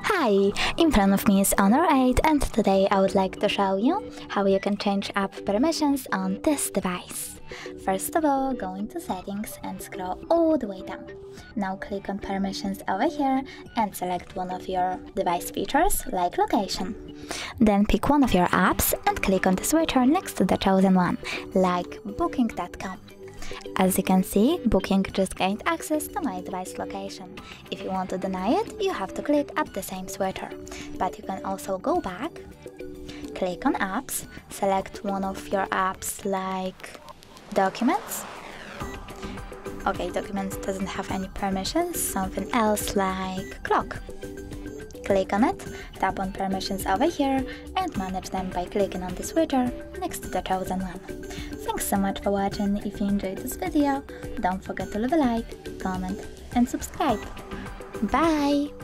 Hi! In front of me is Honor 8 and today I would like to show you how you can change up permissions on this device. First of all, go into settings and scroll all the way down. Now click on permissions over here and select one of your device features like location. Then pick one of your apps and click on the switcher next to the chosen one, like booking.com. As you can see, Booking just gained access to my device location. If you want to deny it, you have to click at the same switcher. But you can also go back, click on apps, select one of your apps like Documents. Okay, Documents doesn't have any permissions, something else like Clock. Click on it, tap on permissions over here and manage them by clicking on the switcher next to the chosen one. Thanks so much for watching. If you enjoyed this video, don't forget to leave a like, comment and subscribe. Bye!